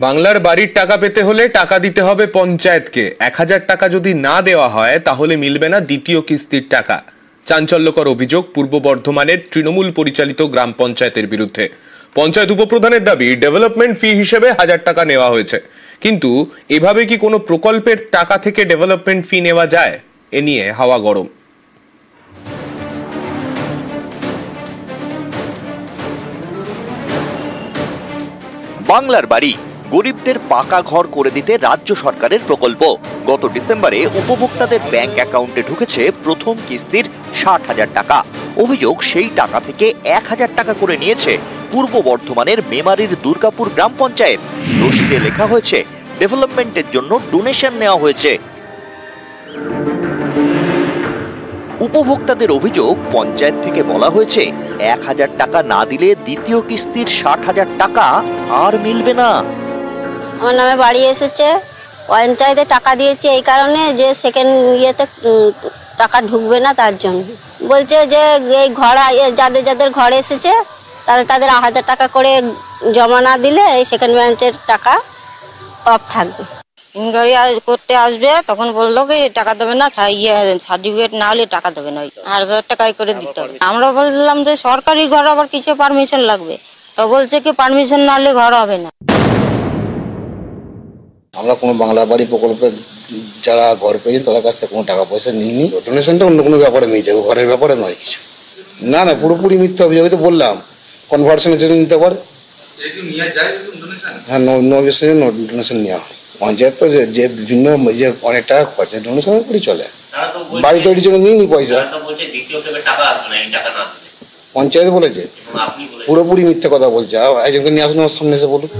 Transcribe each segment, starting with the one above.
বাংলার বাড়ির টাকা পেতে হলে টাকা দিতে হবে পঞ্চায়েতকে। 1000 টাকা যদি না দেওয়া হয় তাহলে মিলবে না দ্বিতীয় কিস্তির টাকা। চাঞ্চল্যকর অভিযোগ পূর্ব বর্ধমানের তৃণমূল পরিচালিত গ্রাম পঞ্চায়েতের বিরুদ্ধে। পঞ্চায়েত উপপ্রধানের দাবি ডেভেলপমেন্ট ফি হিসেবে 1000 টাকা নেওয়া হয়েছে, কিন্তু এভাবে কি কোনো প্রকল্পের টাকা থেকে ডেভেলপমেন্ট ফি নেওয়া যায়? এ নিয়ে হাওয়া গরম। বাংলার বাড়ি গরিবদের পাকা ঘর করে দিতে রাজ্য সরকারের প্রকল্প। গত ডিসেম্বরে উপভোক্তাদের ব্যাংক অ্যাকাউন্টে ঢুকেছে প্রথম কিস্তির 60,000 টাকা। অভিযোগ সেই টাকা থেকে 1000 টাকা করে নিয়েছে পূর্ব বর্ধমানের মেমারির দুর্গাপুর গ্রাম পঞ্চায়েত। রসিদে লেখা হয়েছে ডেভেলপমেন্টের জন্য ডোনেশন নেওয়া হয়েছে। উপভোক্তাদের অভিযোগ, পঞ্চায়েত থেকে বলা হয়েছে 1000 টাকা না দিলে দ্বিতীয় কিস্তির 60,000 টাকা আর মিলবে না। আমার নামে বাড়ি এসেছে, পঞ্চায়েতে টাকা দিয়েছে এই কারণে যে সেকেন্ড ইয়েতে টাকা ঢুকবে না, তার জন্য বলছে যে এই ঘর যাদের যাদের ঘরে এসেছে তাদের 1000 টাকা করে জমা না দিলে এই সেকেন্ড ব্যাংকের টাকা অফ থাকবে। ইনকোয়ারি করতে আসবে তখন বললো কি টাকা দেবে না, সার্টিফিকেট না হলে টাকা দেবে না, 1000 টাকাই করে দিতে হবে। আমরা বললাম যে সরকারি ঘর আবার কিছু পারমিশন লাগবে, তো বলছে কি পারমিশন না হলে ঘর হবে না। আমরা কোনো বাংলা বাড়ি প্রকল্পে যারা ঘর পেয়েছেন তাদের কাছ থেকে কোনো টাকা পয়সা নিইনি। ডোনেশনটা অন্য কোনো ব্যাপারে নিয়ে যাবো, ঘরের ব্যাপারে নয় কিছু। না না, পুরোপুরি মিথ্যা অভিযোগ। তো বললাম কনভার্সনের জন্য নিতে পারে। হ্যাঁ, নো ডোনেশন নেওয়া হয়। পঞ্চায়েত তো যে বিভিন্ন যে অনেক টাকা খরচা ডোনেশনের উপরই চলে। বাড়ি তৈরির জন্য নিইনি পয়সা, পঞ্চায়েত বলেছে। পুরোপুরি মিথ্যা কথা বলছে। একজনকে নিয়ে আসুন আমার সামনে এসে বলুন।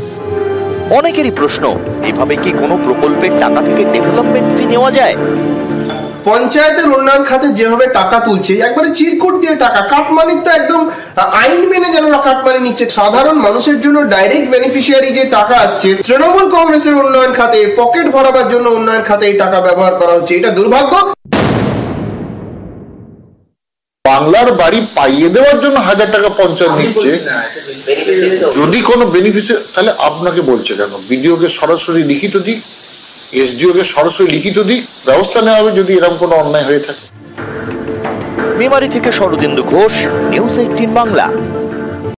অনেকেরই প্রশ্ন, এভাবে কি কোনো প্রকল্পের টাকা থেকে ডেভেলপমেন্ট ফি নেওয়া যায়? পঞ্চায়েতের উন্নয়ন খাতে যেভাবে টাকা তুলছে, একবারে চিরকুট দিয়ে টাকা, কাটমানির তো একদম আইন মেনে যেন কাটমানি নিচ্ছে। সাধারণ মানুষের জন্য ডাইরেক্ট বেনিফিশিয়ারি যে টাকা আসছে, তৃণমূল কংগ্রেসের উন্নয়ন খাতে পকেট ভরাবার জন্য উন্নয়ন খাতে এই টাকা ব্যবহার করা হচ্ছে। এটা দুর্ভাগ্য। বাংলার বাড়ি পাইয়ে দেওয়ার জন্য 1000 টাকা পঞ্চায়েত নিচ্ছে। যদি কোনো বেনিফিশিয়ারি, তাহলে আপনাকে বলছে কেন? বিডিও কে সরাসরি লিখিত দিক, এসডিও কে সরাসরি লিখিত দিক, ব্যবস্থা নেওয়া হবে যদি এরকম কোনো অন্যায় হয়ে থাকে। মেমারি থেকে শরদিন্দু ঘোষ, নিউজ 18 বাংলা।